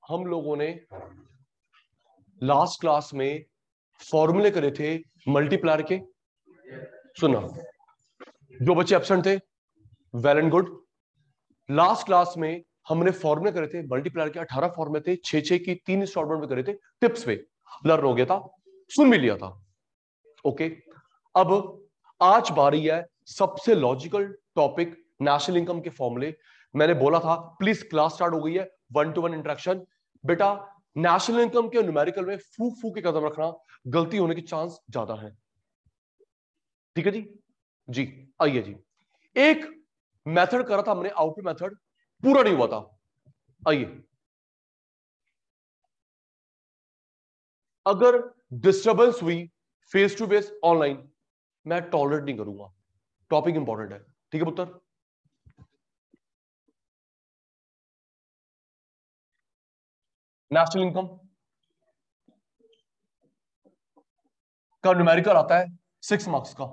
हम लोगों ने लास्ट क्लास में फॉर्मूले करे थे मल्टीप्लायर के। सुना, जो बच्चे एब्सेंट थे well and good. Last class में हमने फॉर्मूले करे थे मल्टीप्लायर के, 18 फॉर्मूले थे, 6 की 3 इंस्टॉलमेंट में करे थे, टिप्स पे लर्न हो गया था, सुन भी लिया था। ओके, अब आज बारी है सबसे लॉजिकल टॉपिक, नेशनल इनकम के फॉर्मूले। मैंने बोला था प्लीज क्लास स्टार्ट हो गई है, 1-to-1 इंटरेक्शन। बेटा नेशनल इनकम के न्यूमेरिकल में फूक फूक के कदम रखना, गलती होने के चांस ज्यादा है। ठीक है जी? जी आइए जी, एक मेथड करा था हमने, आउटपुट मेथड, पूरा नहीं हुआ था। आइए, अगर डिस्टर्बेंस हुई फेस टू फेस ऑनलाइन, मैं टॉलरेट नहीं करूंगा। टॉपिक इंपॉर्टेंट है, ठीक है पुत्र? नेशनल इनकम का न्यूमेरिकल आता है 6 मार्क्स का।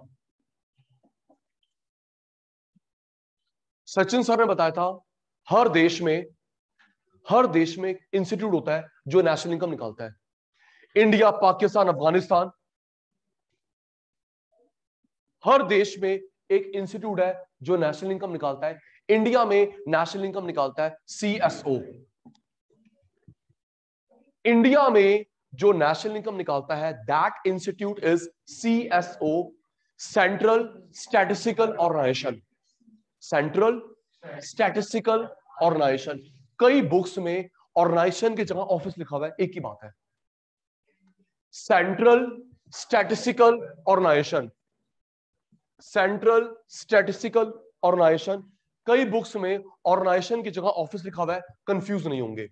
सचिन सर ने बताया था हर देश में एक इंस्टीट्यूट होता है जो नेशनल इनकम निकालता है। इंडिया, पाकिस्तान, अफगानिस्तान, हर देश में एक इंस्टीट्यूट है जो नेशनल इनकम निकालता है। इंडिया में नेशनल इनकम निकालता है CSO। इंडिया में जो नेशनल इनकम निकालता है that institute is CSO, central statistical organisation. Central statistical organisation. कई बुक्स में ऑर्गेनाइजेशन की जगह ऑफिस लिखा हुआ है, एक ही बात है, central statistical organisation. Central statistical organisation. कई बुक्स में ऑर्गेनाइजेशन की जगह ऑफिस लिखा हुआ है, कंफ्यूज नहीं होंगे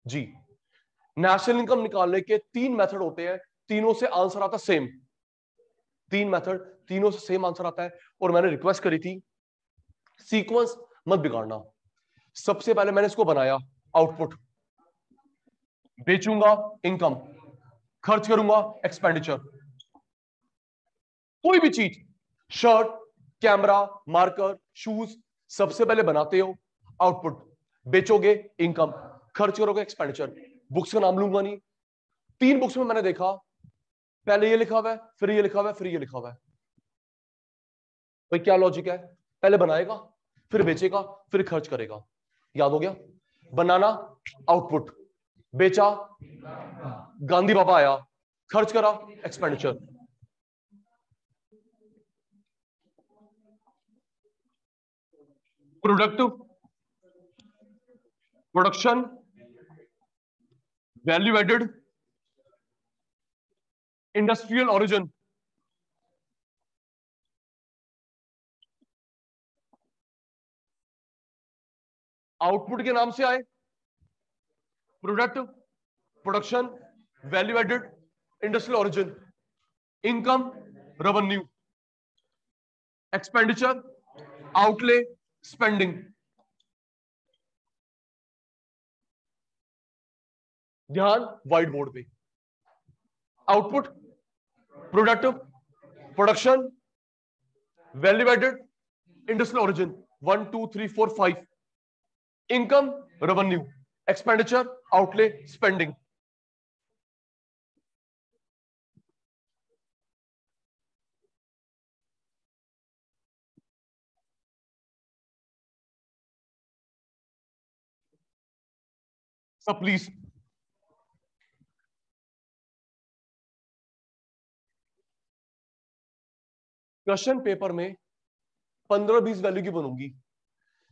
जी। नेशनल इनकम निकालने के 3 मेथड होते हैं, तीनों से आंसर आता सेम। 3 मेथड, तीनों से सेम आंसर आता है। और मैंने रिक्वेस्ट करी थी सीक्वेंस मत बिगाड़ना। सबसे पहले मैंने इसको बनाया आउटपुट, बेचूंगा इनकम, खर्च करूंगा एक्सपेंडिचर। कोई भी चीज, शर्ट, कैमरा, मार्कर, शूज, सबसे पहले बनाते हो आउटपुट, बेचोगे इनकम, खर्च करोगे एक्सपेंडिचर। बुक्स का नाम लूंगा नहीं। 3 बुक्स में मैंने देखा पहले ये लिखा हुआ है, फिर ये लिखा हुआ है, फिर ये लिखा हुआ है। भाई क्या लॉजिक है? पहले बनाएगा, फिर बेचेगा, फिर खर्च करेगा। याद हो गया? बनाना आउटपुट, बेचा गांधी बाबा आया, खर्च करा expenditure. Productive, production, value added, industrial origin. Output के नाम से आए product, production, value added, industrial origin. Income, revenue, expenditure, outlay, spending. ध्यान व्हाइट बोर्ड पे। Output, productive, production, value added, industrial origin, 1 2 3 4 5। Income, revenue, expenditure, outlay, spending. सब please. Question paper में 15-20 value की बनूंगी,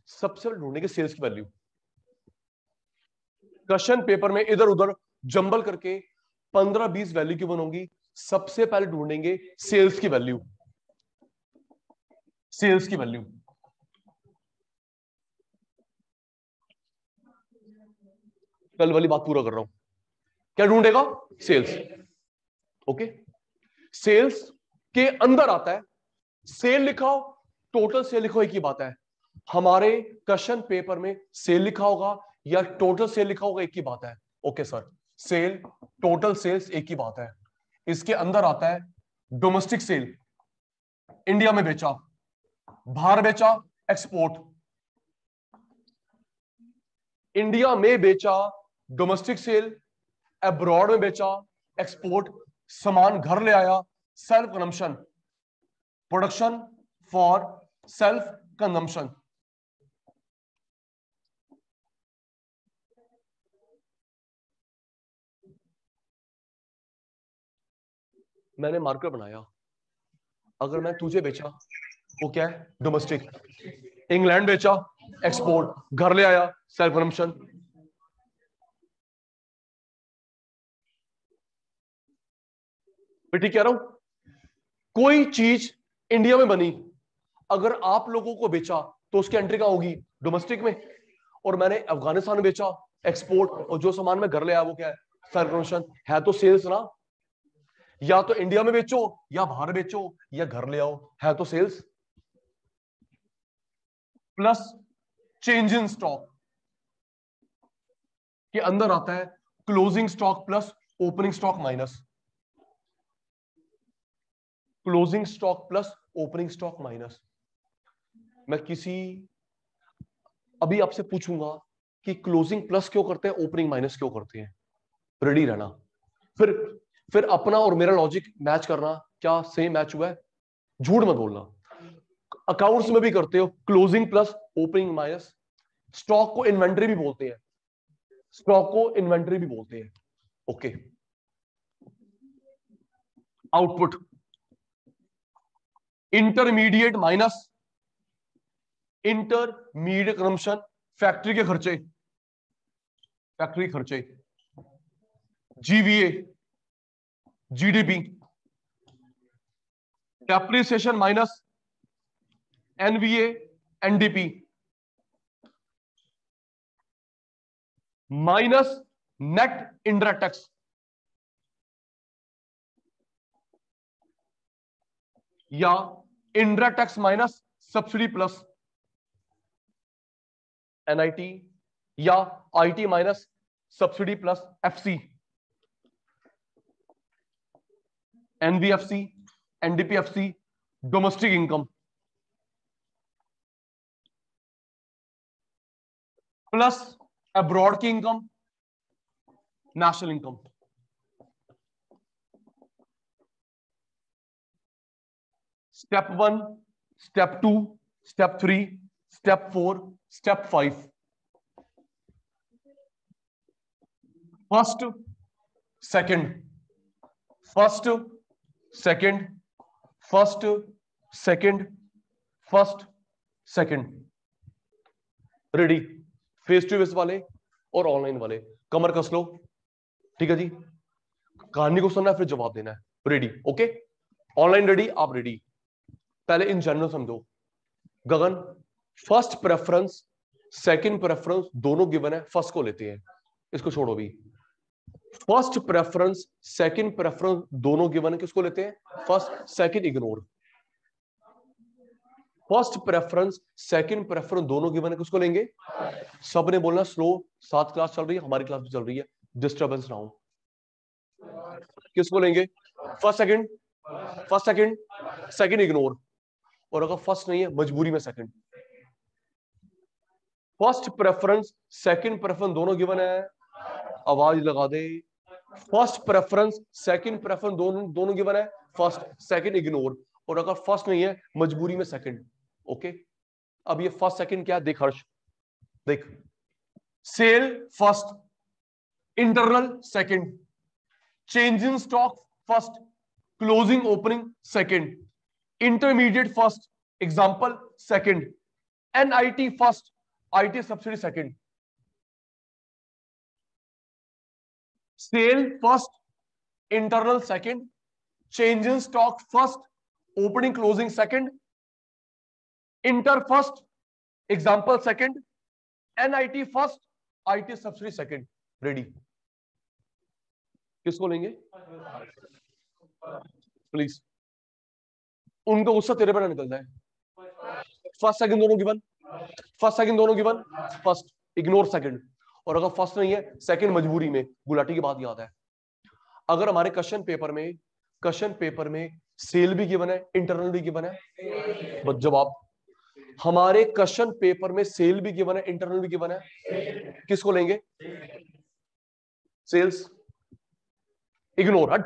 सबसे पहले ढूंढेंगे सेल्स की वैल्यू। क्वेश्चन पेपर में इधर उधर जंबल करके 15-20 वैल्यू की बनूंगी, सबसे पहले ढूंढेंगे सेल्स की वैल्यू। सेल्स की वैल्यू कल वाली बात पूरा कर रहा हूं। क्या ढूंढेगा? सेल्स। ओके, सेल्स के अंदर आता है सेल लिखाओ, टोटल सेल लिखो, एक ही बात है। हमारे क्वेश्चन पेपर में सेल लिखा होगा या टोटल सेल लिखा होगा, एक ही बात है। Okay sir, sale, total sales एक ही बात है। इसके अंदर आता है डोमेस्टिक सेल, इंडिया में बेचा, बाहर बेचा, एक्सपोर्ट। इंडिया में बेचा, डोमेस्टिक सेल, अब्रॉड में बेचा, एक्सपोर्ट, सामान घर ले आया, self consumption, production for self consumption. मैंने मार्कर बनाया, अगर मैं तुझे बेचा वो क्या है, डोमेस्टिक, इंग्लैंड बेचा, एक्सपोर्ट, घर ले आया, सेल्फ कंजम्पशन। ठीक कह रहा हूं, कोई चीज इंडिया में बनी, अगर आप लोगों को बेचा तो उसकी एंट्री कहां होगी, डोमेस्टिक में, और मैंने अफगानिस्तान में बेचा, एक्सपोर्ट, और जो सामान मैं घर ले आया वो क्या है, सेल्फ कंजम्पशन है, तो सेल्स ना। या तो इंडिया में बेचो या बाहर बेचो या घर ले आओ, है तो sales. Plus change in stock के अंदर आता है closing stock plus opening stock minus, closing stock plus opening stock minus. मैं किसी अभी आपसे पूछूंगा कि क्लोजिंग प्लस क्यों करते हैं, ओपनिंग माइनस क्यों करते हैं, रेडी रहना। फिर अपना और मेरा लॉजिक मैच करना, क्या सेम मैच हुआ है, झूठ मत बोलना। अकाउंट्स में भी करते हो, closing plus opening minus. Stock को इन्वेंटरी भी बोलते हैं, स्टॉक को इन्वेंटरी भी बोलते हैं। Okay, output intermediate minus intermediate consumption, factory के खर्चे, फैक्ट्री खर्चे, GVA, GDP, depreciation minus NVA, NDP, minus net indirect tax, या indirect tax minus subsidy plus NIT, या IT minus subsidy plus FC, NBFC, NDPFC, domestic income plus abroad की income, national income. Step 1, step 2, step 3, step 4, step 5। First second, first second, first second, first second. Ready, face to face वाले और online वाले कमर कस लो, ठीक है जी। कहानी को सुनना है फिर जवाब देना है, रेडी, ओके। ऑनलाइन रेडी, आप रेडी। पहले इन जनरल समझो। गगन, फर्स्ट प्रेफरेंस सेकंड प्रेफरेंस दोनों गिवन है, फर्स्ट को लेते हैं, इसको छोड़ो भी। फर्स्ट प्रेफरेंस सेकंड प्रेफरेंस दोनों गिवन है, किसको लेते हैं, first, second ignore. First preference second preference दोनों गिवन है, किसको लेंगे, सबने बोलना स्लो, 7 क्लास चल रही है, हमारी क्लास भी चल रही है, डिस्टर्बेंस ना हो। किसको लेंगे, first second, first second, second ignore, और अगर फर्स्ट नहीं है मजबूरी में second. First preference second preference दोनों गिवन है, आवाज लगा दे। फर्स्ट प्रेफरेंस सेकंड प्रेफरेंस दोनों गिवन है, फर्स्ट सेकंड इग्नोर, और अगर फर्स्ट नहीं है मजबूरी में सेकंड। ओके, अब ये फर्स्ट सेकंड क्या है, देख हर्ष, देख। Sale first, internal second, change in stock first, closing opening second, intermediate first, example second, NIT first, IT subsidy second. Sale first, internal second, change in stock first, opening closing second, inter first, example second, NIT first, IT subsidy second. Ready, किसको लेंगे please, उनका गुस्सा तेरे पर ना निकल जाए। First second दोनों गिवन, फर्स्ट सेकंड दोनों गिवन, फर्स्ट इग्नोर सेकंड, और अगर फर्स्ट नहीं है सेकंड मजबूरी में। गुलाटी की बात याद है, अगर हमारे क्वेश्चन पेपर में सेल भी गिवन है, इंटरनल भी गिवन है, बस जवाब। हमारे क्वेश्चन पेपर में सेल भी गिवन है, इंटरनल भी गिवन है, किसको लेंगे, सेल्स, इग्नोर, हट।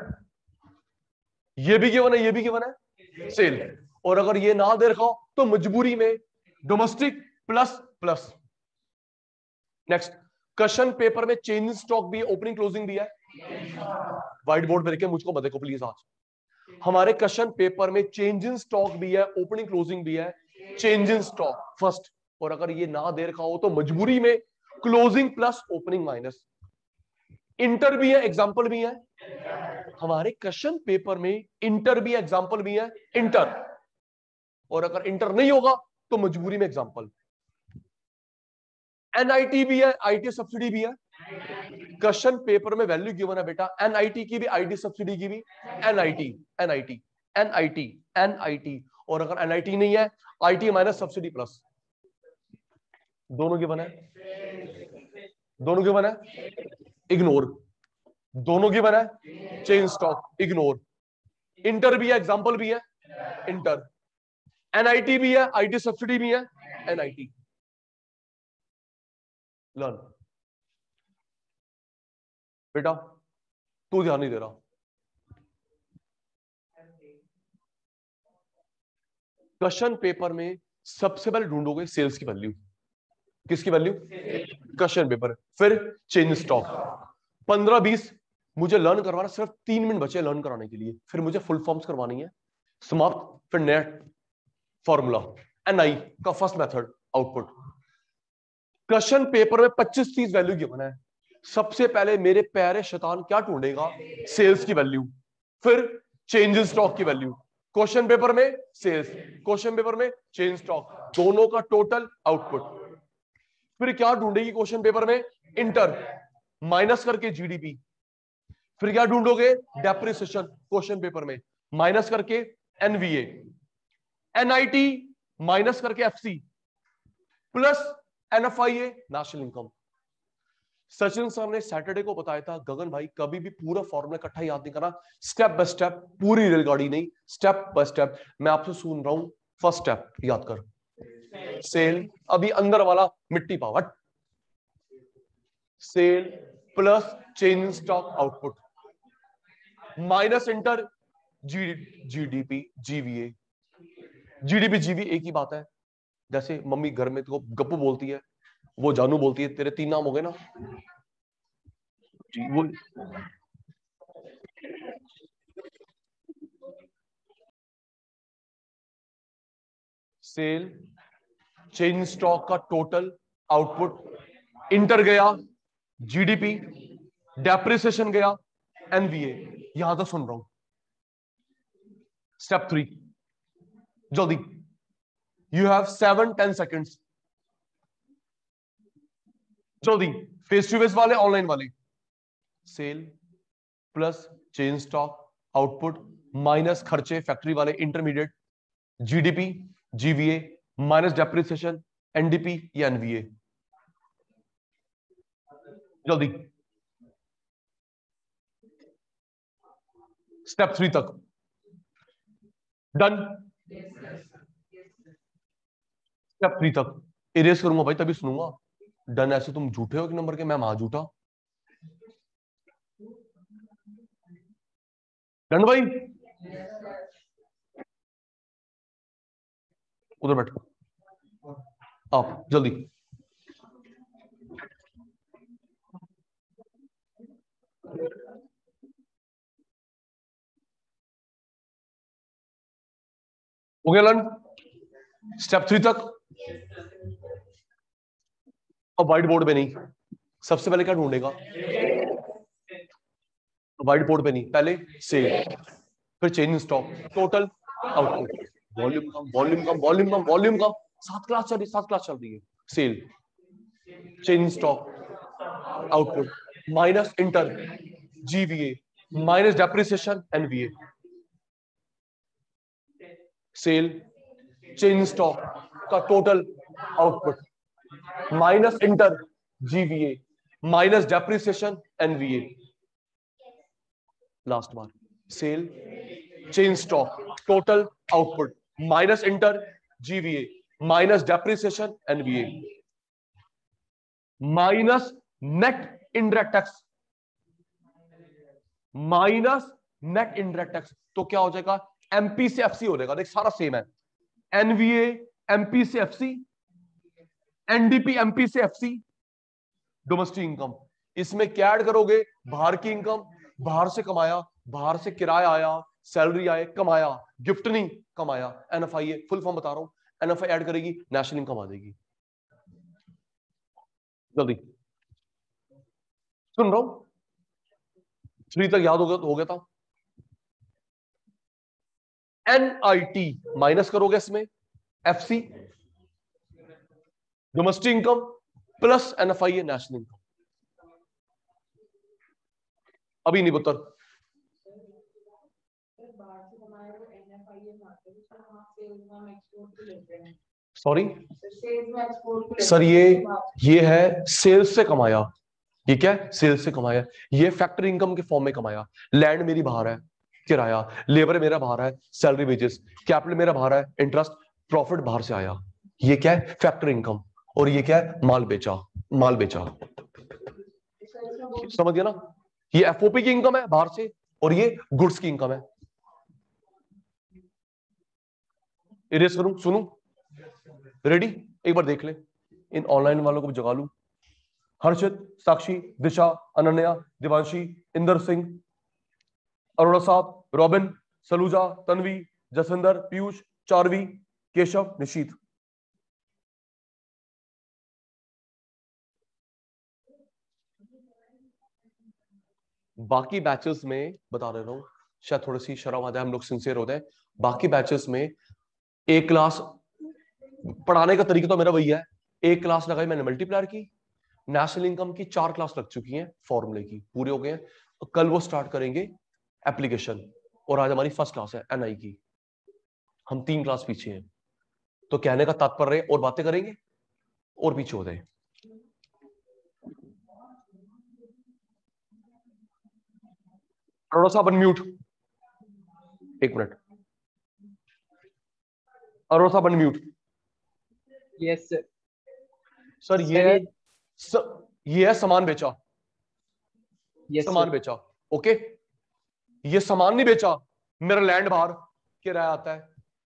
ये भी गिवन है, ये भी गिवन है, सेल। और अगर ये ना दे रखा हो तो मजबूरी में domestic plus plus. Next, question paper में चेंज इन स्टॉक भी है, ओपनिंग क्लोजिंग भी है। व्हाइट बोर्ड पे लिखे, मुझको मत देखो प्लीज। आज हमारे क्वेश्चन पेपर में चेंज इन स्टॉक भी है, ओपनिंग क्लोजिंग भी है। चेंज इन स्टॉक फर्स्ट, और अगर ये ना दे रखा हो तो मजबूरी में closing plus opening minus. Inter भी है, एग्जाम्पल भी है। हमारे क्वेश्चन पेपर में इंटर भी है, एग्जाम्पल भी है। इंटर, और अगर इंटर नहीं होगा तो मजबूरी में एग्जाम्पल। एनआईटी भी है, आईटी सब्सिडी भी है। क्वेश्चन पेपर में वैल्यू गिवन है बेटा, एनआईटी की भी, आईटी सब्सिडी की भी। एनआईटी, एनआईटी, एनआईटी, एनआईटी, और अगर एनआईटी नहीं है, आईटी माइनस सब्सिडी प्लस। दोनों गिवन है, दोनों गिवन है, इग्नोर। दोनों गिवन है, चेंज स्टॉक, इग्नोर। इंटर भी है, एग्जांपल भी है, इंटर। एनआईटी भी है, आईटी सब्सिडी भी है, एनआईटी। लर्न बेटा, तू ध्यान नहीं दे रहा। क्वेश्चन पेपर में सबसे पहले ढूंढोगे सेल्स की वैल्यू। किसकी वैल्यू? Question paper. फिर चेंज स्टॉक। 15-20 मुझे लर्न करवाना, सिर्फ 3 मिनट बचे लर्न कराने के लिए। फिर मुझे फुल फॉर्म्स करवानी है, समाप्त। फिर नेट फॉर्मूला, एनआई का first method, output. Question paper में 25-30 वैल्यू गिवन है। सबसे पहले मेरे प्यारे शैतान क्या ढूंढेगा? सेल्स की वैल्यू, फिर चेंज इन स्टॉक की वैल्यू। क्वेश्चन पेपर में सेल्स, क्वेश्चन पेपर में चेंज स्टॉक, दोनों का टोटल आउटपुट। फिर क्या ढूंढेगी क्वेश्चन पेपर में? इंटर, माइनस करके जीडीपी। फिर क्या ढूंढोगे? डेप्रिसिएशन क्वेश्चन पेपर में, माइनस करके एनवीए। एनआईटी माइनस करके FC, plus NFIA national income. Sachin sir ने सैटरडे को बताया था, गगन भाई कभी भी पूरा फॉर्मूला इकट्ठा याद नहीं करना, स्टेप बाय स्टेप, पूरी रेलगाड़ी नहीं, स्टेप बाय स्टेप। मैं आपसे सुन रहा हूं, फर्स्ट स्टेप याद कर, सेल। अभी अंदर वाला मिट्टी पावट, sale plus change in stock output, minus inter GDP GVA. GDP GV एक ही बात है। जैसे मम्मी घर में तो गप्पू बोलती है, वो जानू बोलती है, तेरे 3 नाम हो गए ना जी। वो सेल, चेंज स्टॉक का टोटल आउटपुट, इंटर गया जीडीपी, डेप्रिसिएशन गया एनवीए। यहां तक सुन रहा हूं। स्टेप 3, जल्दी, यू हैव 7-10 सेकेंड्स, जल्दी। फेस टू फेस वाले, ऑनलाइन वाले। Sale plus change stock output minus खर्चे फैक्ट्री वाले intermediate, GDP GVA minus depreciation NDP या एनवीए। जल्दी, स्टेप 3 तक डन। स्टेप 3 तक इरेज करूंगा भाई, तभी सुनूंगा। डन ऐसे तुम झूठे हो एक नंबर के, मैं महा झूठा। डन भाई, उधर बैठो आप, जल्दी। हो गया लर्न? स्टेप 3 तक। अब व्हाइट बोर्ड पे नहीं, सबसे पहले क्या ढूंढेगा? व्हाइट बोर्ड पे नहीं, पहले सेल, फिर change in stock, total output. Volume कम, वॉल्यूम कम, वॉल्यूम कम, वॉल्यूम कम। 7 क्लास चल रही, 7 क्लास चल रही है। Sale, change in stock output minus inter GVA minus depreciation NVA. Sale, change stock का total output minus inter GVA minus depreciation NVA. Last बार, sale, change stock total output minus inter GVA minus depreciation NVA minus net indirect tax minus net indirect tax, तो क्या हो जाएगा, MP से FC हो जाएगा। देख सारा सेम है, एनवीए एमपी से एफसी, एनडीपी एमपी से एफसी, डोमेस्टिक इनकम। इसमें क्या ऐड करोगे, बाहर की इनकम, बाहर से कमाया, बाहर से किराया आया, सैलरी आए, कमाया, गिफ्ट नहीं कमाया, एनएफआई, फुल फॉर्म बता रहा हूं, एनएफआई ऐड करेगी, नेशनल इनकम आ जाएगी। जल्दी सुन रहा हूं, 3 तक याद हो गया था। एनआईटी माइनस करोगे इसमें, FC domestic income plus NFI national income. अभी नहीं पुत्र, सॉरी सर, ये है सेल्स से कमाया, ये क्या है, सेल्स से कमाया, ये फैक्ट्री इनकम के फॉर्म में कमाया। लैंड मेरी बाहर है, किराया, लेबर मेरा बाहर है, सैलरी वेजेस, कैपिटल मेरा बाहर है, इंटरेस्ट, प्रॉफिट बाहर से आया, ये क्या है, फैक्ट्री इनकम। और ये क्या है, माल बेचा, माल बेचा, समझ गया ना। ये एफओपी की इनकम है बाहर से, और ये गुड्स की इनकम है। इरेज करूं, सुनू, रेडी, एक बार देख ले, इन ऑनलाइन वालों को भी जगा लूं। हर्षित, साक्षी, दिशा, अनन्या, दिवांशी, इंदर सिंह, अरोड़ा साहब, रॉबिन, सलूजा, तन्वी, जसविंदर, पीयूष, चारवी, केशव, निशीत। बाकी बैचेस में बता दे रहा हूं, शायद थोड़ी सी शर्म आ जाए, हम लोग सिंसियर होते हैं। बाकी बैचेस में एक क्लास पढ़ाने का तरीका तो मेरा वही है, एक क्लास लगाई मैंने मल्टीप्लायर की, नेशनल इनकम की 4 क्लास लग चुकी हैं, फॉर्मूले की पूरे हो गए हैं, तो कल वो स्टार्ट करेंगे एप्लीकेशन, और आज हमारी फर्स्ट क्लास है एनआई की, हम 3 क्लास पीछे हैं। तो कहने का तात्पर्य और बातें करेंगे और पीछे हो जाए। अरोड़ा साहब अनम्यूट, एक मिनट, अरोड़ा साहब अनम्यूट। Yes sir. सर ये है, ये है सामान बेचा, यस सामान सर। बेचा, ओके, ये सामान नहीं बेचा, मेरा लैंड बाहर, किराया आता है,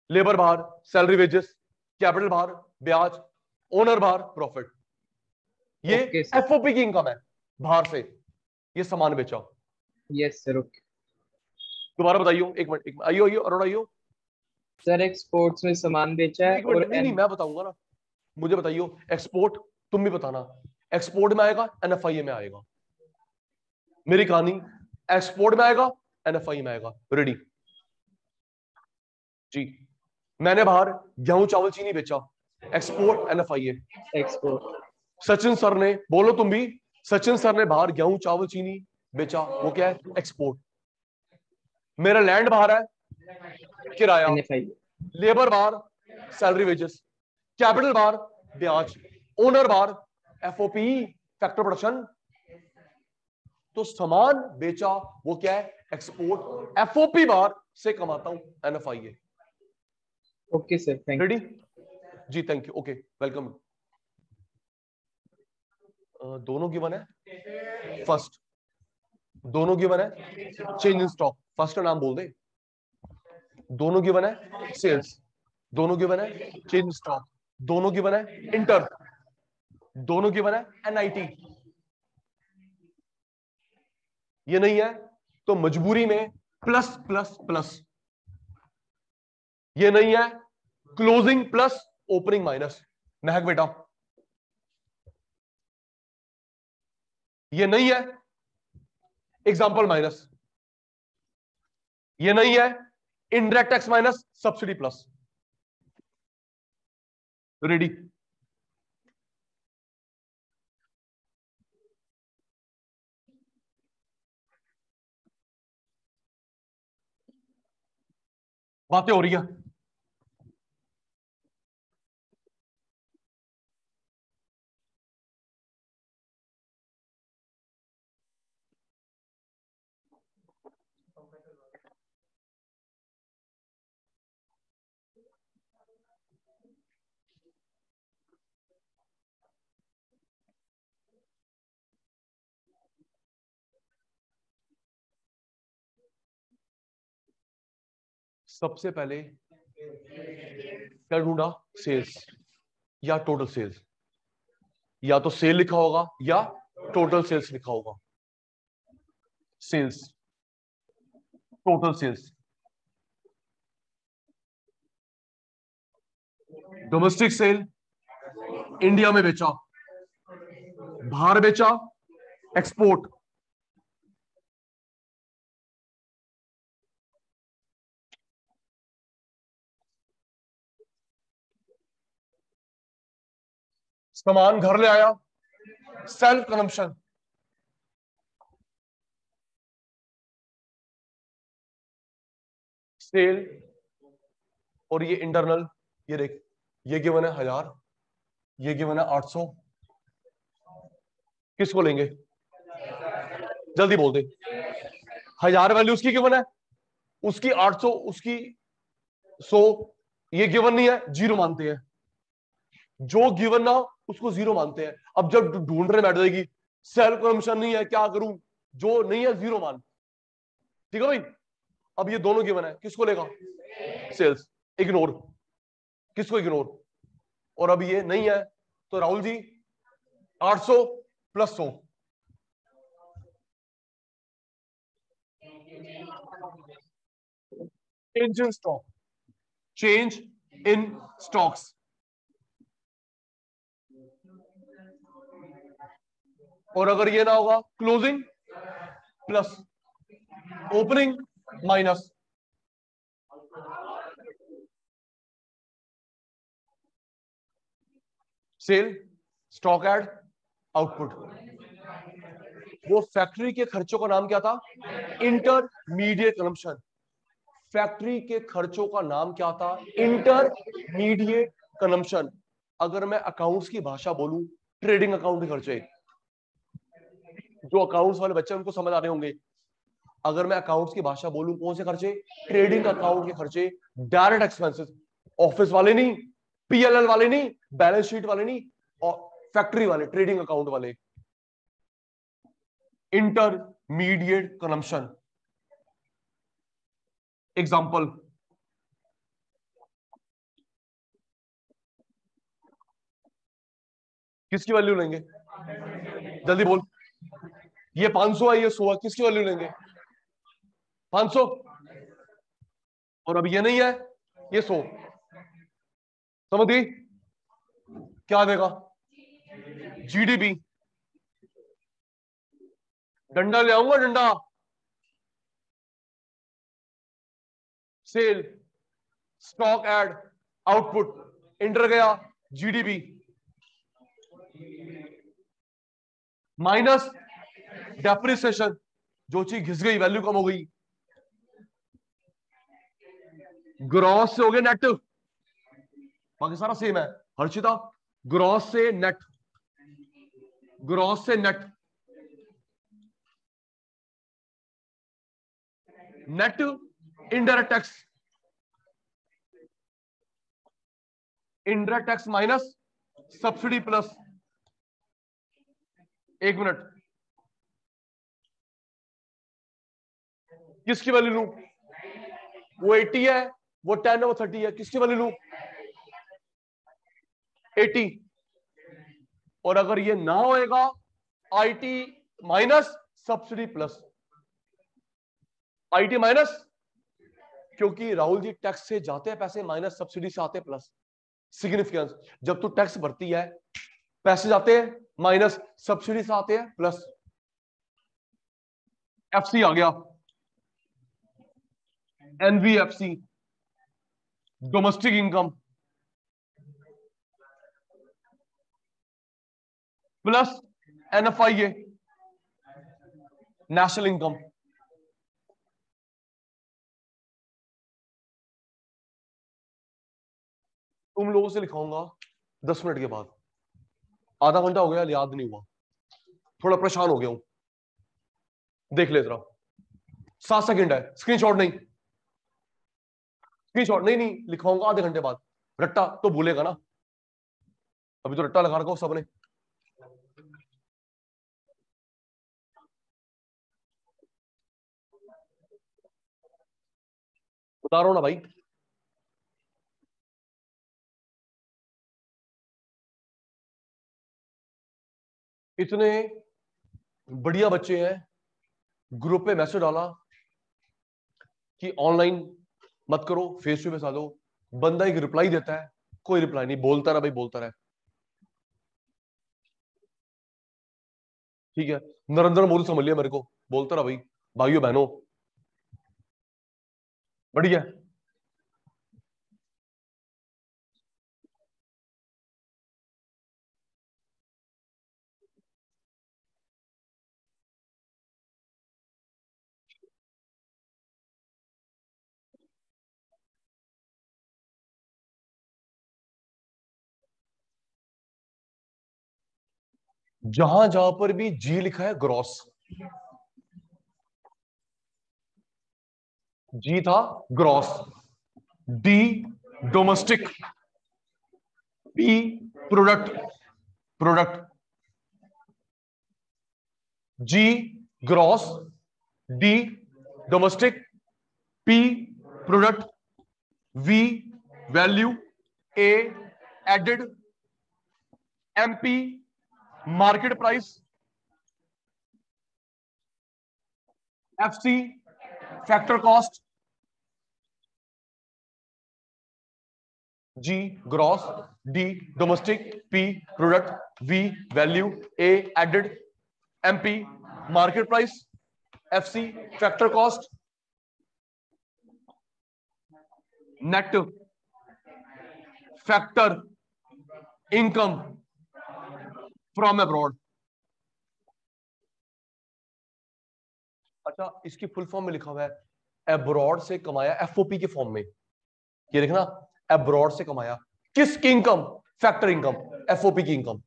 लेबर बाहर, सैलरी वेजेस, कैपिटल बाहर, ब्याज, ओनर बाहर, प्रॉफिट, ये ओके सर। एफओपी की इनकम है बाहर से, ये सामान बेचा। Yes sir. ओके दोबारा बताइयो, एक मिनट, एक मिनट, आइयो आइयो अरोड़ा आइयो, सर, एक्सपोर्ट्स में सामान बेचा है एक और मिनट, नहीं नहीं मैं बताऊंगा ना, मुझे बताइयो एक्सपोर्ट, तुम भी बताना, एक्सपोर्ट में आएगा एनएफआईए में आएगा, मेरी कहानी, एक्सपोर्ट में आएगा एनएफआई में आएगा, रेडी जी। मैंने बाहर गेहूं चावल चीनी बेचा, export NFIA. Export. Sachin sir ने, बोलो तुम भी, सचिन सर ने बाहर गेहूं चावल चीनी बेचा, वो क्या है, एक्सपोर्ट। मेरा लैंड बाहर है, किराया, एनएफआई। लेबर बाहर, सैलरी वेजेस, कैपिटल बाहर, ब्याज, ओनर बाहर, एफओपी, फैक्टर प्रोडक्शन, तो सामान बेचा, वो क्या है, एक्सपोर्ट, एफओपी बाहर से कमाता हूं, NFIA. Okay sir, thank ready you. जी, थैंक यू, ओके, वेलकम। दोनों गिवन है, फर्स्ट दोनों गिवन है, चेंज इन स्टॉक, फर्स्ट का नाम बोल दे, दोनों गिवन है, सेल्स, दोनों गिवन है, चेंज इन स्टॉक, दोनों गिवन है, इंटर, दोनों गिवन है, एनआईटी। ये नहीं है तो मजबूरी में प्लस प्लस प्लस, ये नहीं है क्लोजिंग प्लस ओपनिंग माइनस, महक बेटा, ये नहीं है एग्जाम्पल माइनस, ये नहीं है indirect tax minus subsidy plus, ready. बातें हो रही है, सबसे पहले क्या ढूंढा? सेल्स या टोटल सेल्स। या तो सेल लिखा होगा या टोटल सेल्स लिखा होगा। Sales, total sales. Domestic sale, India में बेचा, बाहर बेचा, एक्सपोर्ट। सामान घर ले आया, सेल्फ कंजम्पशन। सेल और ये इंटरनल, ये देख, ये गिवन है 1000, ये गिवन है 800। किसको लेंगे? जल्दी बोल दे। 1000 वैल्यू उसकी गिवन है, उसकी 800, उसकी 100। ये गिवन नहीं है, जीरो मानते हैं। जो गिवन ना उसको जीरो मानते हैं। अब जब ढूंढने बैठ जाएगी, सेल्फ कंजम्पशन नहीं है, क्या करूं? जो नहीं है जीरो मान। ठीक है भाई। अब ये दोनों गिवन है, किसको लेगा? सेल्स। इग्नोर, किसको इग्नोर? और अब ये नहीं है, तो Rahul ji 800 plus 100। Change in stock, change in stocks. और अगर ये ना होगा, closing plus opening minus. Sale, stock add, output. वो फैक्ट्री के खर्चों का नाम क्या था? Intermediate consumption. फैक्ट्री के खर्चों का नाम क्या था? Intermediate consumption. अगर मैं अकाउंट्स की भाषा बोलूं, ट्रेडिंग अकाउंट के खर्चे। जो अकाउंट्स वाले बच्चे उनको समझ आ रहे होंगे। अगर मैं अकाउंट्स की भाषा बोलूं, कौन से खर्चे? ट्रेडिंग अकाउंट के खर्चे, डायरेक्ट एक्सपेंसेस। ऑफिस वाले नहीं, पीएलएल वाले नहीं, बैलेंस शीट वाले नहीं, और फैक्ट्री वाले, ट्रेडिंग अकाउंट वाले। Intermediate consumption. एग्जांपल, किसकी वैल्यू लेंगे? जल्दी बोल। ये 500 है, ये 100 है, किसकी वैल्यू लेंगे? 500। और अब ये नहीं है, ये 100। समझ गई? क्या देगा? जीडीपी। डंडा ले आऊंगा, डंडा। Sale, stock add, output, inter गया, जीडीपी माइनस डेप्रिसिएशन। जो चीज घिस गई, वैल्यू कम हो गई। ग्रॉस से हो गया नेट, बाकी सारा सेम है। हर्षिता, ग्रॉस से नेट, ग्रॉस से net, net indirect tax, indirect tax minus subsidy plus. एक मिनट, किसकी वैल्यू लू? वो 80 है, वो 10 है, वो 30 है, किसकी वैल्यू लू? 80। और अगर ये ना होएगा, IT minus subsidy plus. IT minus, क्योंकि राहुल जी टैक्स से जाते हैं पैसे, माइनस सब्सिडी से आते हैं प्लस। सिग्निफिकेंस, जब तू टैक्स भरती है, पैसे जाते हैं माइनस, सब्सिडी से आते हैं प्लस। एफसी आ गया, NBFC, domestic income plus NFIA, national income. तुम लोगों से लिखाऊंगा 10 मिनट के बाद। आधा घंटा हो गया, याद नहीं हुआ, थोड़ा परेशान हो गया हूं। देख ले जरा, 7 सेकंड है, स्क्रीनशॉट नहीं, स्क्रीनशॉट नहीं, नहीं लिखाऊंगा आधे घंटे बाद। रट्टा तो भूलेगा ना, अभी तो रट्टा लगा रखा हूं सबने। बता रहा हूं ना भाई, इतने बढ़िया बच्चे हैं, ग्रुप पे मैसेज डाला कि ऑनलाइन मत करो, फेस टू फेस आ दो। बंदा एक रिप्लाई देता है, कोई रिप्लाई नहीं, बोलता रहा भाई, बोलता रहा। ठीक है, नरेंद्र मोदी समझ लिया मेरे को, बोलता रहा भाई, भाइयों बहनों, बढ़िया। जहां जहां पर भी जी लिखा है ग्रॉस, जी था gross, D domestic, P product, product, G gross, D domestic, P product, V value, A added, MP market price, FC factor cost, G gross, D domestic, P product, V value, A added, MP market price, FC factor cost, net factor income from abroad. अच्छा, इसकी full form में लिखा हुआ है abroad से कमाया, FOP के form में, ये देखना, अब्रॉड से कमाया, किसकी इनकम? फैक्टर इनकम, एफओपी की इनकम।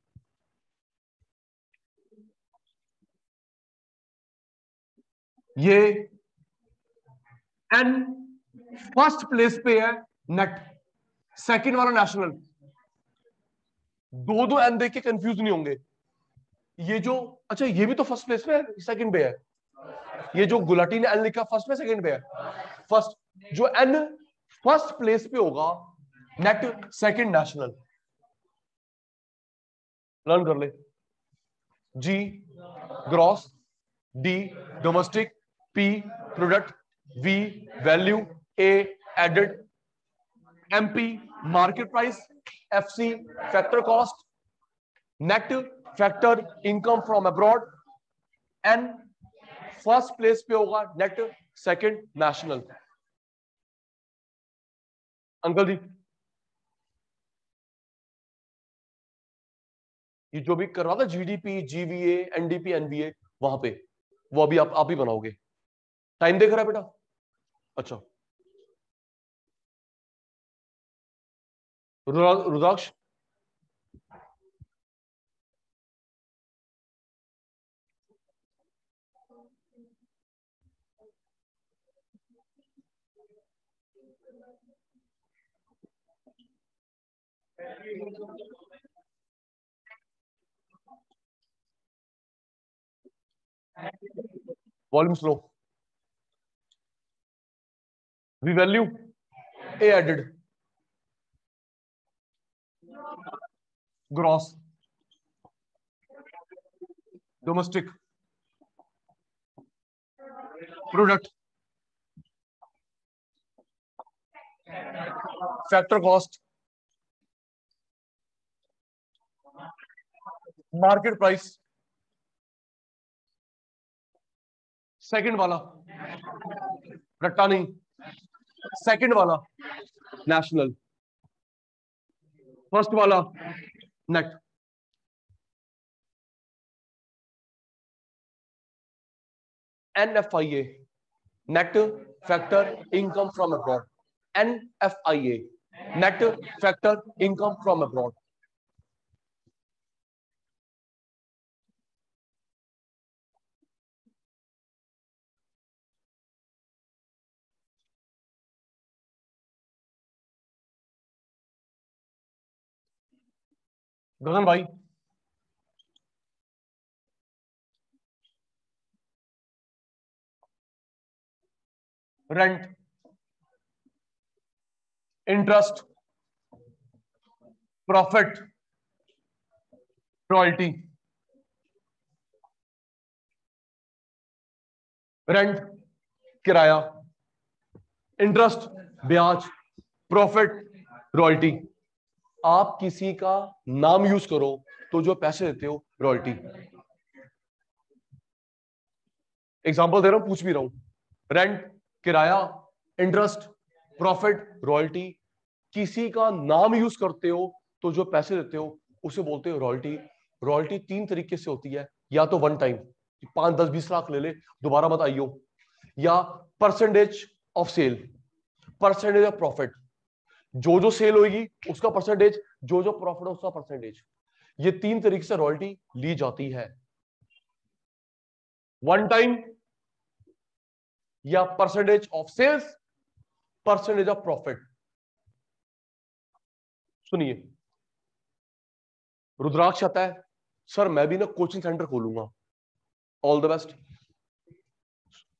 ये एन फर्स्ट प्लेस पे है नेट, सेकंड वाला नेशनल। दो दो एन देख के कंफ्यूज नहीं होंगे। ये जो, अच्छा ये भी तो फर्स्ट प्लेस पे है, सेकंड पे है। ये जो गुलाटी ने एन लिखा, फर्स्ट पे सेकंड पे है? फर्स्ट। जो एन फर्स्ट प्लेस पे होगा, नेट सेकंड नेशनल, लर्न कर ले। G gross, D domestic, P product, V value, A added, MP market price, FC factor cost, net factor income from abroad, N first place पे होगा, net second national. Uncle ji, ये जो भी करवा था GDP, GVA, NDP, NBA, वहां पे वो अभी आप ही बनाओगे। टाइम देख रहा है बेटा? अच्छा, Rudraksh, volume slow, V value, A added, gross, domestic, product, factor cost, market price, second वाला रट्टा नहीं, सेकंड वाला नेशनल, फर्स्ट वाला net. NFIA, net factor income from abroad, NFIA, net factor income from abroad. Gagan भाई, rent, interest, profit, royalty, rent किराया, interest ब्याज, profit royalty. आप किसी का नाम यूज करो तो जो पैसे देते हो रॉयल्टी। एग्जांपल दे रहा हूं, पूछ भी रहा हूं, रेंट किराया, इंटरेस्ट, प्रॉफिट, रॉयल्टी। किसी का नाम यूज करते हो तो जो पैसे देते हो उसे बोलते हो रॉयल्टी। रॉयल्टी 3 तरीके से होती है, या तो वन टाइम 5, 10, 20 लाख ले ले दोबारा मत आइयो, या percentage of sale, percentage of profit, जो सेल होगी उसका परसेंटेज, जो प्रॉफिट है उसका परसेंटेज। ये 3 तरीके से रॉयल्टी ली जाती है, वन टाइम, या percentage of sales, percentage of profit. सुनिए, रुद्राक्ष आता है, सर मैं भी ना कोचिंग सेंटर खोलूंगा, ऑल द बेस्ट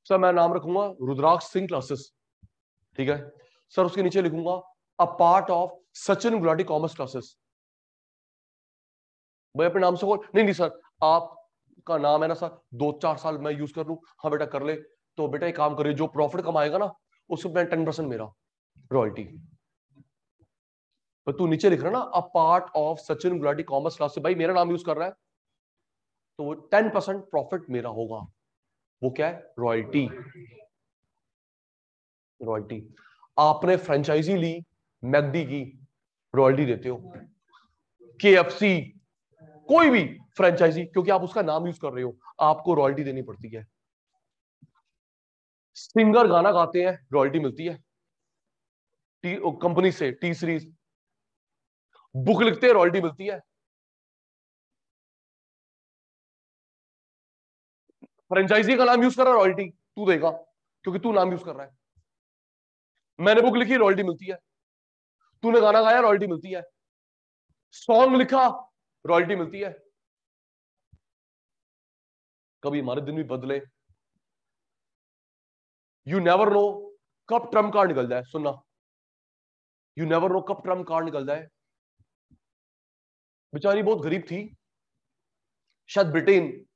सर, मैं नाम रखूंगा रुद्राक्ष सिंह क्लासेस, ठीक है सर, उसके नीचे लिखूंगा a part of Sachin Gulati commerce classes. भाई अपने नाम से खोल, नहीं नहीं सर आपका नाम है ना सर, 2-4 साल मैं यूज कर लूं, हाँ बेटा कर ले, तो बेटा एक काम करिए, जो प्रॉफिट कमाएगा ना उसमें 10% मेरा रॉयल्टी। तो तू नीचे लिख रहा ना a part of Sachin Gulati commerce class से, भाई मेरा नाम यूज कर रहा है तो वो 10% प्रॉफिट मेरा होगा, वो क्या है, रॉयल्टी। रॉयल्टी। आपने फ्रेंचाइजी ली मैकडी की, रॉयल्टी देते हो। केएफसी, कोई भी फ्रेंचाइजी, क्योंकि आप उसका नाम यूज कर रहे हो, आपको रॉयल्टी देनी पड़ती है। सिंगर गाना गाते हैं, रॉयल्टी मिलती है कंपनी से, टी सीरीज। बुक लिखते हैं, रॉयल्टी मिलती है। फ्रेंचाइजी का नाम यूज कर रहा है, रॉयल्टी तू देगा क्योंकि तू नाम यूज कर रहा है। मैंने बुक लिखी, रॉयल्टी मिलती है। तूने गाना गाया, रॉयल्टी मिलती है। सॉन्ग लिखा, रॉयल्टी मिलती है। कभी हमारे दिन भी बदले, यू नेवर नो कब ट्रम्प कार्ड निकल जाए। सुनना, यू नेवर नो कब ट्रम्प कार्ड निकल जाए। बेचारी बहुत गरीब थी, शायद ब्रिटेन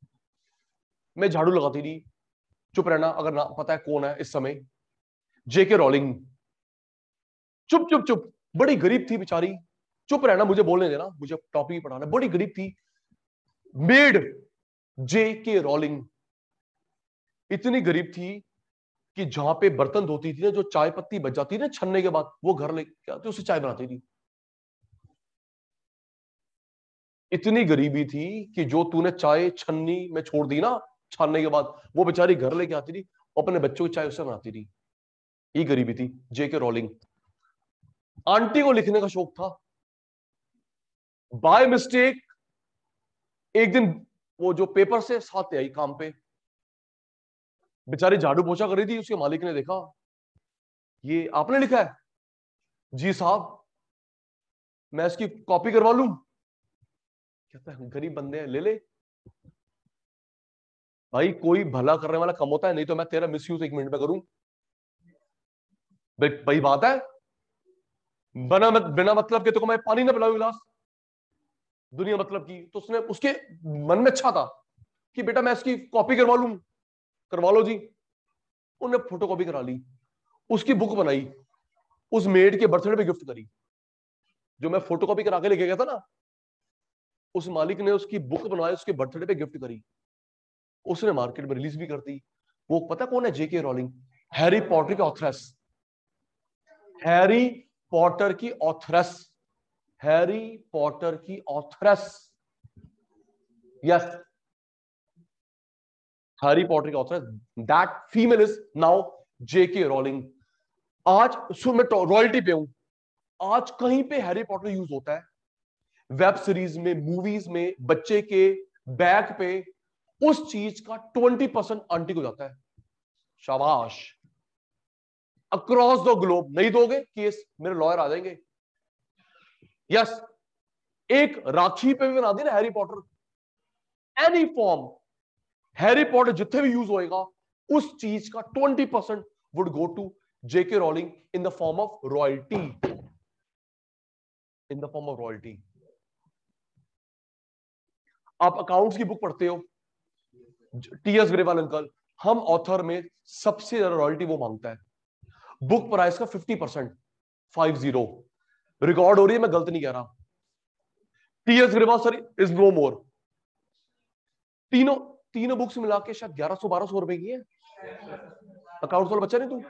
में झाड़ू लगाती थी। चुप रहना अगर ना पता है कौन है इस समय, जेके रॉलिंग। चुप चुप चुप, बड़ी गरीब थी बेचारी, चुप रहना, मुझे बोलने देना, मुझे टॉपिक पढ़ाना। बड़ी गरीब थी, मेड जेके रॉलिंग इतनी गरीब थी कि जहां पे बर्तन धोती थी ना, जो चाय पत्ती बच जाती थी ना छन्ने के बाद, वो घर लेके आती, उससे चाय बनाती थी। इतनी गरीबी थी कि जो तूने चाय छन्नी में छोड़ दी ना छानने के बाद, वो बेचारी घर लेके आती थी, अपने बच्चों की चाय उससे बनाती थी। ये गरीबी थी जेके रॉलिंग। आंटी को लिखने का शौक था, बाय मिस्टेक एक दिन वो जो पेपर से साथ आई काम पे, बेचारी झाड़ू पोछा कर रही थी, उसके मालिक ने देखा, ये आपने लिखा है? जी साहब, मैं इसकी कॉपी करवा लूं? कहता है गरीब बंदे हैं, ले ले। भाई कोई भला करने वाला कम होता है, नहीं तो मैं तेरा मिसयूज 1 मिनट में करूं। भाई बात है, बिना मतलब के तो मैं पानी ना पिलाऊं गिलास, दुनिया मतलब की। तो उसने, उसके मन में अच्छा था कि बेटा मैं इसकी कॉपी करवा लूं, करवा लो जी। उन्होंने फोटो कॉपी करा ली, उसकी बुक बनाई, उस मेड के बर्थडे पे गिफ्ट करी। जो मैं फोटो कॉपी करा के लेके गया था ना, उस मालिक ने उसकी बुक बनवाई, उसके बर्थडे पे गिफ्ट करी, उसने मार्केट में रिलीज भी कर दी। वो पता कौन है? जेके रॉलिंग, हैरी पॉटर की ऑथरेस, हैरी पॉटर की ऑथरेस, हैरी पॉटर की ऑथरेस, यस, हैरी पॉटर की authoress, that female is now J K Rowling. आज सुन, मैं रॉयल्टी पे हूं, आज कहीं पे हैरी पॉटर यूज होता है, वेब सीरीज में, मूवीज में, बच्चे के बैग पे, उस चीज का 20% आंटी को जाता है। शाबाश। अक्रॉस द ग्लोब, नहीं दोगे केस, मेरे लॉयर आ जाएंगे। यस, एक राखी पे भी बना दी ना Harry Potter, any form, Harry Potter जितने भी यूज होएगा, उस चीज का 20% would go to J K Rowling in the form of royalty. In the form of royalty. आप अकाउंट्स की बुक पढ़ते हो, टीएस ग्रेवाल अंकल, हम ऑथर में सबसे ज्यादा रॉयल्टी वो मांगता है, बुक प्राइस का 50%, 50 रिकॉर्ड हो रही है, मैं गलत नहीं कह रहा। TS Grewal sir is no more. तीनों तीनों बुक्स मिला के शायद 1100-1200 रुपए की है। अकाउंट्स वाला बच्चा नहीं तू?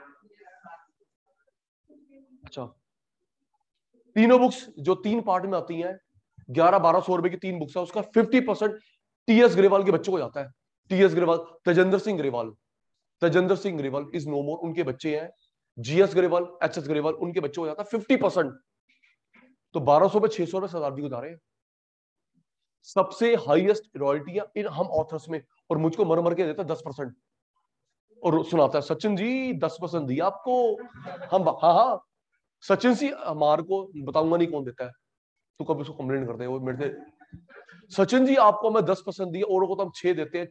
अच्छा, तीनों बुक्स जो 3 पार्ट में आती हैं, 1100-1200 रुपए की 3 बुक्स है, उसका 50% टीएस ग्रेवाल के बच्चों को जाता है। TS Grewal, Tejinder Singh Grewal, Tejinder Singh Grewal is no more, उनके बच्चे हैं। जीएस ग्रेवाल, एचएस ग्रेवाल, उनके बच्चों को जाता है 50%। तो 1200 पे 600 रुपए सरदार जी को जा रहे हैं। सबसे हाईएस्ट रॉयल्टियां इन हम ऑथर्स में, और मुझको मर मर के देता 10%, और सुनाता है सचिन जी 10% दिया आपको। हम हाँ हाँ सचिन सी हमारे को बताऊंगा नहीं कौन देता है, तू कभी उसको कंप्लेंट करते हैं वो मेरे से, सचिन जी आपको मैं 10% दिया, औरों को तो हम 6 देते हैं,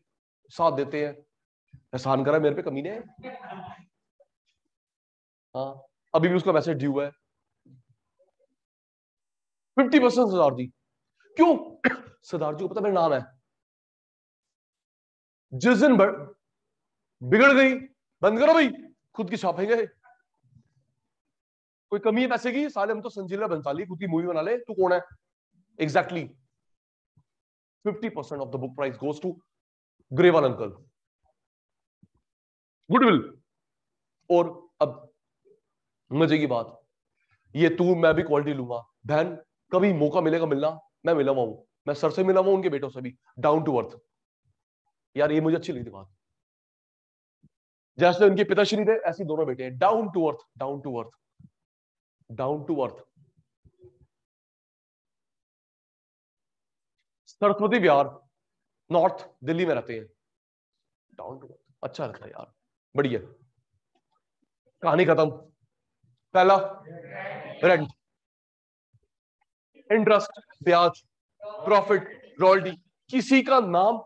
7 देते हैं। एहसान करा मेरे पे कमीने। हाँ, अभी भी उसका मैसेज ड्यू है 50% सरदार जी। क्यों? सरदार जी को पता मेरा नाम है। जिस दिन बिगड़ गई, बंद करो भाई, खुद की छापेंगे। कोई कमी है पैसे की? साले हम तो संजीला बंसाली, खुद की मूवी बना ले, तू कौन है? Exactly 50% of the book price goes to Grewal uncle, goodwill. और अब मजे की बात, ये तू मैं भी क्वालिटी लूंगा बहन, कभी मौका मिलेगा मिलना, मैं मिला हुआ हूं, मैं सर से मिला हुआ हूं, उनके बेटों से भी, डाउन टू अर्थ। यार ये मुझे अच्छी लगी थी बात, जैसे उनके पिताश्री थे ऐसे दोनों बेटे हैं, down to earth, down to earth, down to earth. Saraswati Vihar, north Delhi में रहते हैं, डाउन टू अर्थ, अच्छा लगता है यार, बढ़िया। कहानी खत्म। पहला रेंट, इंटरेस्ट, ब्याज, प्रॉफिट, रॉयल्टी। किसी का नाम,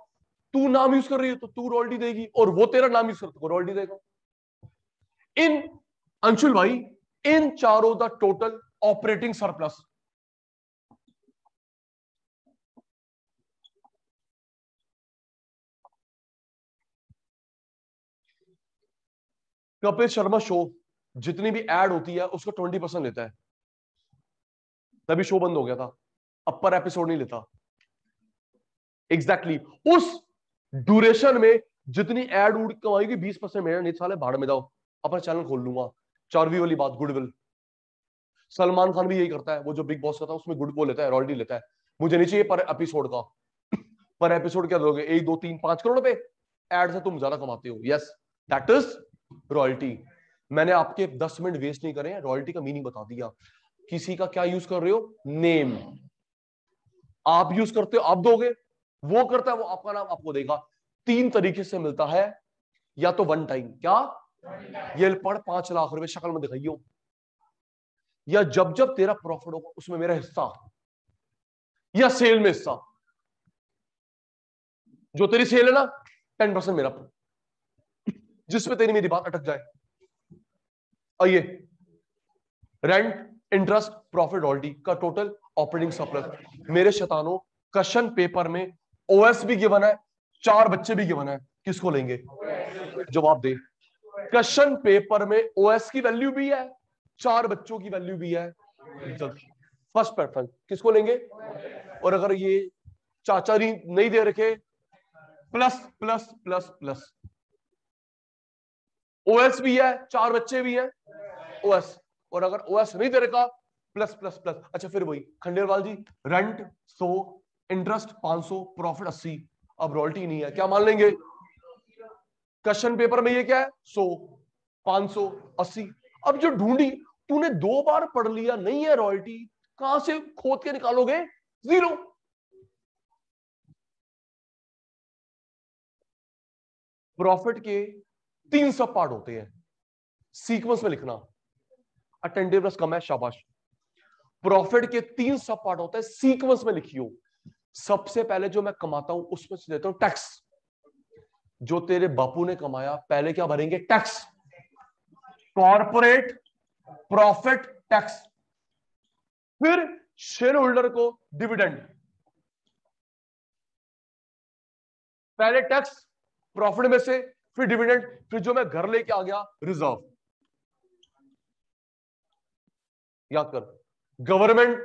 तू नाम यूज कर रही है तो तू रॉयल्टी देगी, और वो तेरा नाम यूज करता है रॉयल्टी देगा। इन अंशुल भाई, इन चारों the total operating surplus, Kapil Sharma show जितनी भी एड होती है उसको 20% लेता है, तभी शो बंद हो गया था, अब पर एपिसोड नहीं लेता। एग्जैक्टली उस ड्यूरेशन में जितनी एड उड़ कमाएगी 20% मेरा, नहीं साले भाड़ में जाओ, अपना चैनल खोल लूंगा। 4वीं वाली बात, गुडविल। सलमान खान भी यही करता है, वो जो बिग बॉस का था उसमें गुड वो लेता है, रॉयल्टी लेता है। मुझे नहीं चाहिए पर एपिसोड का, पर एपिसोड क्या दोगे, 1 2 3 5 करोड़ रुपए, एड से तुम ज्यादा कमाते हो, यस दैट इज रॉयल्टी। मैंने आपके 10 मिनट वेस्ट नहीं करे, रॉयल्टी का मीनिंग बता दिया। किसी का क्या यूज कर रहे हो, नेम, आप यूज करते हो आप दोगे, वो करता है वो आपका नाम आपको देगा। 3 तरीके से मिलता है, या तो वन टाइम, क्या ये पढ़ 5 लाख रुपए शक्ल में दिखाइयो, या जब जब तेरा प्रॉफिट होगा उसमें मेरा हिस्सा, या सेल में हिस्सा, जो तेरी सेल है ना 10% मेरा, जिसमें तेरी मेरी बात अटक जाए। आइए, रेंट, इंटरेस्ट, प्रॉफिट, रॉयल्टी का टोटल ऑपरेटिंग सरप्लस। मेरे शैतानों, क्वेश्चन पेपर में ओएस भी गिवन है, 4 बच्चे भी गिवन है, किसको लेंगे? जवाब दे। क्वेश्चन पेपर में ओएस की वैल्यू भी है, 4 बच्चों की वैल्यू भी है, फर्स्ट प्रेफरेंस किसको लेंगे? और अगर ये चाचा नहीं दे रखे, plus plus plus plus, OS भी है, 4 बच्चे भी हैं, ओएस, और अगर ओएस नहीं दे रखा, प्लस प्लस प्लस। अच्छा फिर वही खंडेलवाल जी, रेंट 100, इंटरेस्ट 500, प्रॉफिट 80, अब रॉयल्टी नहीं है, क्या मान लेंगे? क्वेश्चन पेपर में ये क्या है, 100, 500, 80। अब जो ढूंढी, तूने 2 बार पढ़ लिया, नहीं है रॉयल्टी, कहां से खोद के निकालोगे? 0। प्रॉफिट के 3 सब पार्ट होते हैं, सीक्वेंस में लिखना, अटेंटिवनेस कम है, शाबाश। प्रॉफिट के 3 सब पार्ट होते हैं, सीक्वेंस में लिखियो। सबसे पहले जो मैं कमाता हूं उसमें से देता हूं टैक्स, जो तेरे बापू ने कमाया पहले क्या भरेंगे? Tax, corporate profit tax. फिर शेयर होल्डर को डिविडेंड, पहले टैक्स प्रॉफिट में से, फिर डिविडेंड, फिर जो मैं घर लेके आ गया रिजर्व। याद कर, गवर्नमेंट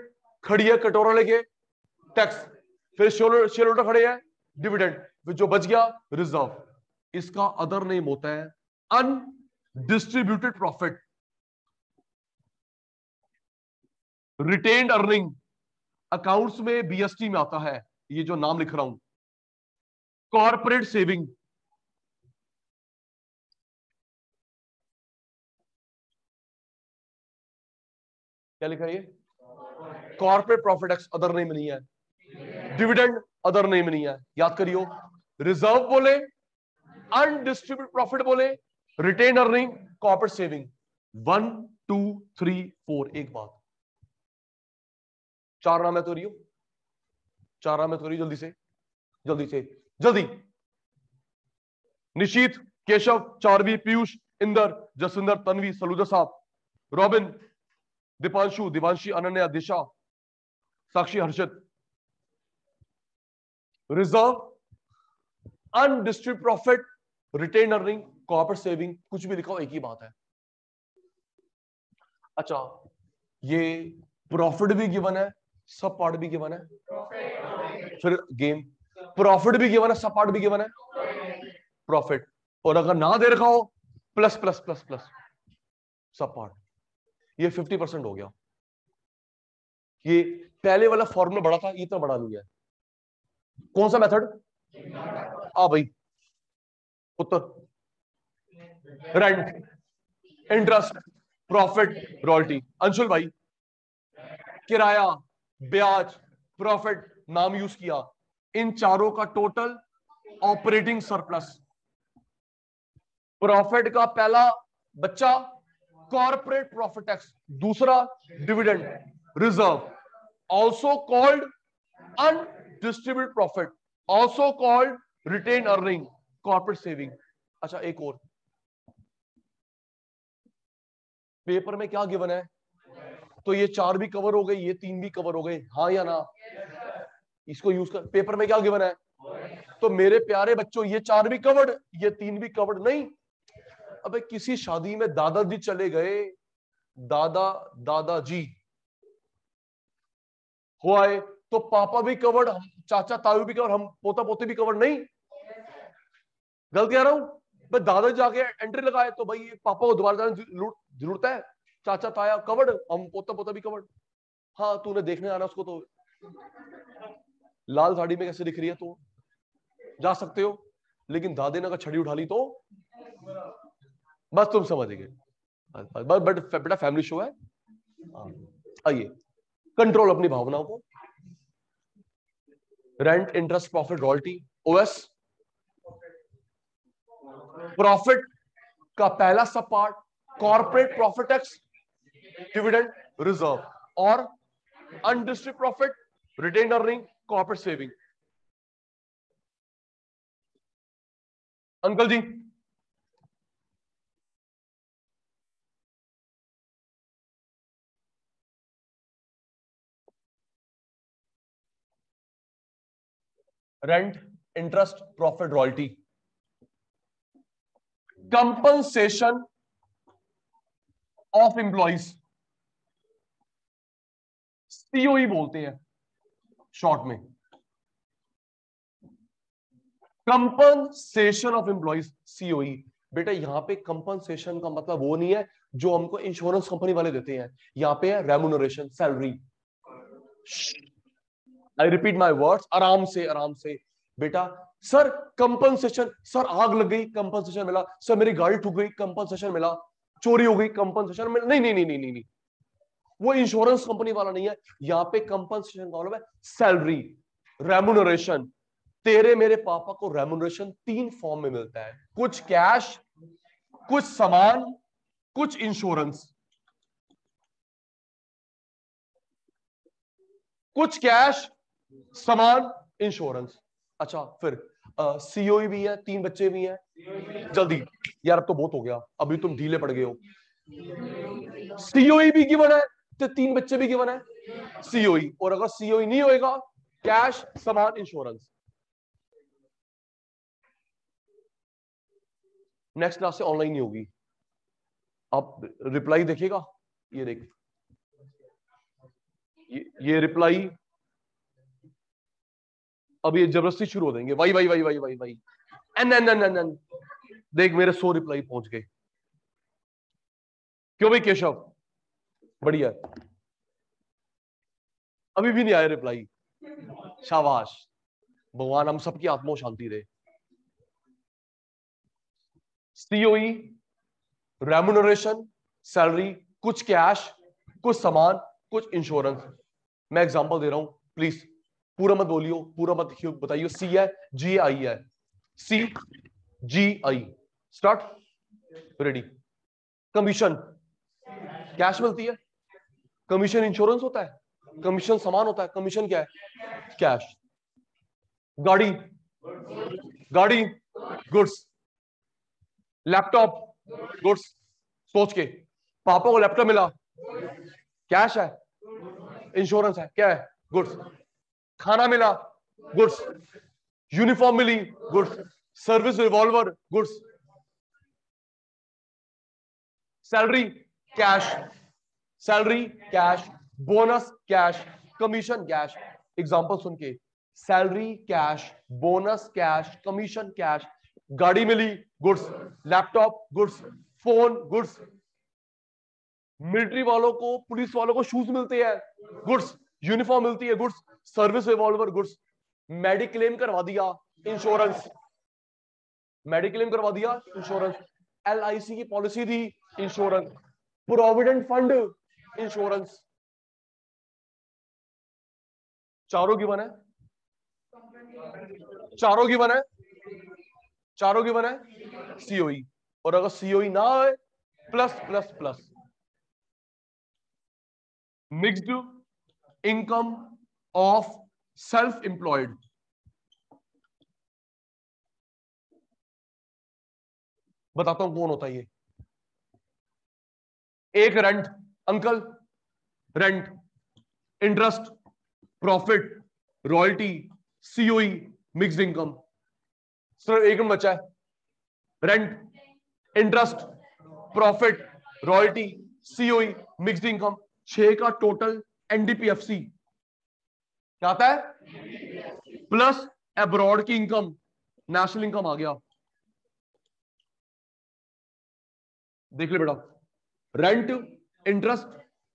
खड़ी है कटोरा लेके टैक्स, फिर शेयर होल्डर खड़े हैं डिविडेंड, फिर जो बच गया रिजर्व। इसका अदर नेम होता है undistributed profit, retained earning. Accounts में बीएसटी में आता है ये जो नाम लिख रहा हूं, कॉर्पोरेट सेविंग, क्या लिखा है ये? Corporate profit x other name नहीं है, डिविडेंड अदर नेम नहीं है। याद करियो, रिजर्व बोले, अनडिस्ट्रीब्यूटेड प्रॉफिट बोले, रिटेन अर्निंग, कॉर्पोरेट सेविंग। 1 2 3 4। एक बात, 4 नाम है तो रियो, 4 नाम है तो रियो, जल्दी से जल्दी से जल्दी। निशीत, केशव, चारवी, पीयूष, इंदर, जसविंदर, तन्वी, सलूजा साहब, Robin, Deepanshu, Divanshi, Ananya, Disha, Sakshi, Harshit. Reserve, undistributed profit, retained earning, corporate saving, कुछ भी लिखा हो एक ही बात है। अच्छा, ये प्रॉफिट भी गिवन है, सब पार्ट भी गिवन है, फिर गेम, प्रॉफिट भी गिवन है, सब पार्ट भी गिवन है, प्रॉफिट, और अगर ना दे रखा हो प्लस प्लस प्लस प्लस सब पार्ट। ये 50% हो गया। ये पहले वाला फॉर्मूला बड़ा था, इतना बड़ा नहीं है। कौन सा मेथड? भाई उत्तर, rent, interest, profit, royalty. Anshul भाई, किराया, ब्याज, प्रॉफिट, नाम यूज किया, इन चारों का टोटल ऑपरेटिंग सरप्लस। प्रॉफिट का पहला बच्चा कॉर्पोरेट प्रॉफिट टैक्स, दूसरा dividend, reserve, also called undistributed profit, also called retain earning, corporate saving. अच्छा, एक और, पेपर में क्या गिवन है? तो ये 4 भी कवर हो गई, ये 3 भी कवर हो गए, हाँ या ना? इसको यूज कर। पेपर में क्या गिवन है? तो मेरे प्यारे बच्चों, ये 4 भी कवर्ड, ये 3 भी कवर्ड नहीं। अबे किसी शादी में दादाजी चले गए, दादाजी हो आए, तो पापा भी कवर्ड, हम चाचा ताऊ भी कवर्ड, हम पोता पोते भी कवर्ड नहीं? गलत कह रहा हूं? भाई दादाजी जाके एंट्री लगाए तो भाई पापा को दोबारा जाने जरूरत है? चाचा ताया कवर्ड, हम पोता पोता भी कवर्ड। हाँ, तूने देखने आना उसको तो लाल साड़ी में कैसे दिख रही है तो जा सकते हो, लेकिन दादे ने अगर छड़ी उठा ली तो बस तुम समझ गए। बट बेटा फैमिली शो है। आइए, कंट्रोल अपनी भावनाओं को। Rent, interest, profit, royalty, OS. Profit का पहला sub part corporate profit tax, dividend, reserve, और undistributed profit, retained earning, corporate saving. Uncle ji, rent, interest, profit, royalty, compensation of employees, COE बोलते हैं शॉर्ट में, कंपनसेशन ऑफ एम्प्लॉइज, सीओई। बेटा यहां पे compensation का मतलब वो नहीं है जो हमको इंश्योरेंस कंपनी वाले देते हैं, यहां पे है remuneration, salary. I repeat my words, आराम से आराम से। बेटा सर कंपनसेशन, सर आग लग गई कंपनसेशन मिला, सर मेरी गाड़ी ठुक गई कंपनसेशन मिला, चोरी हो गई कंपनसेशन मिला। नहीं नहीं नहीं नहीं नहीं, वो इंश्योरेंस कंपनी वाला नहीं है। यहां पे कंपनसेशन का मतलब है सैलरी, रेम्यूनरेशन। तेरे मेरे पापा को रेम्यूनरेशन 3 फॉर्म में मिलता है, कुछ कैश, कुछ सामान, कुछ इंश्योरेंस। कुछ कैश, सामान, इंश्योरेंस। अच्छा, फिर सीओई भी है, 3 बच्चे भी हैं। जल्दी यार, अब तो बहुत हो गया, अभी तुम ढीले पड़ गए हो। सीओई भी गिवन है तो 3 बच्चे भी गिवन है, सीओई, और अगर सीओई नहीं होएगा कैश, सामान, इंश्योरेंस। नेक्स्ट क्लास से ऑनलाइन नहीं होगी, आप रिप्लाई देखिएगा, ये देख, ये रिप्लाई अब ये जबरदस्ती शुरू हो देंगे, Y Y Y Y Y Y N N N N N. देख मेरे 100 रिप्लाई पहुंच गए, क्यों भाई केशव? बढ़िया, अभी भी नहीं आया रिप्लाई, शाबाश, भगवान हम सबकी आत्मा शांति दे। सीओई, रेम्युनरेशन, सैलरी, कुछ कैश, कुछ सामान, कुछ इंश्योरेंस। मैं एग्जांपल दे रहा हूं, प्लीज पूरा मत बोलियो, पूरा मत बताइयो। सी है, जी आई है, सी जी आई, स्टार्ट, रेडी। कमीशन कैश मिलती है, कमीशन इंश्योरेंस होता है, कमीशन सामान होता है, कमीशन क्या है? कैश। गाड़ी, गाड़ी गुड्स, लैपटॉप गुड्स। सोच के, पापा को लैपटॉप मिला, कैश है, इंश्योरेंस है, क्या है? गुड्स। खाना मिला, गुड्स। यूनिफॉर्म मिली, goods. Service revolver, goods. Salary cash, salary cash, bonus cash, commission cash. Example सुन के, salary cash, bonus cash, commission cash. गाड़ी मिली, goods. Laptop goods, phone goods. Military वालों को, पुलिस वालों को शूज मिलते हैं, गुड्स। यूनिफॉर्म मिलती है, goods. Service revolver, goods. Mediclaim करवा दिया, इंश्योरेंस। मेडिक्लेम करवा दिया, इंश्योरेंस। एलआईसी की पॉलिसी दी, इंश्योरेंस। Provident fund, insurance. चारों गिवन है, चारों गिवन है, चारों गिवन है। सीओई, और अगर सीओई ना हो, plus plus plus. Mixed income of self employed. बताता हूं कौन होता है ये। एक rent, uncle, rent, interest, profit, royalty, COE, mixed income. सिर्फ एक बचा है, rent, interest, profit, royalty, COE, mixed income. 6 का टोटल एनडीपीएफसी क्या आता है? प्लस अब्रॉड की इनकम, नेशनल इनकम आ गया। देख ले बेटा, rent, interest,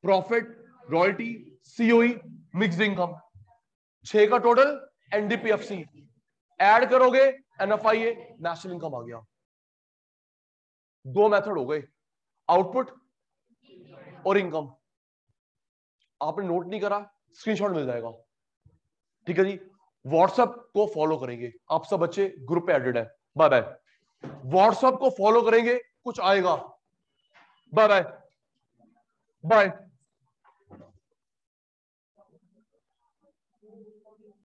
profit, royalty, COE, mixed income. 6 का टोटल एनडीपीएफसी, ऐड करोगे एनएफआईए, नेशनल इनकम आ गया। 2 मेथड हो गए, आउटपुट और इनकम। आपने नोट नहीं करा, स्क्रीनशॉट मिल जाएगा, ठीक है जी। व्हाट्सएप को फॉलो करेंगे, आप सब बच्चे ग्रुप पे एडेड है। Bye bye. व्हाट्सएप को फॉलो करेंगे, कुछ आएगा। Bye bye, bye.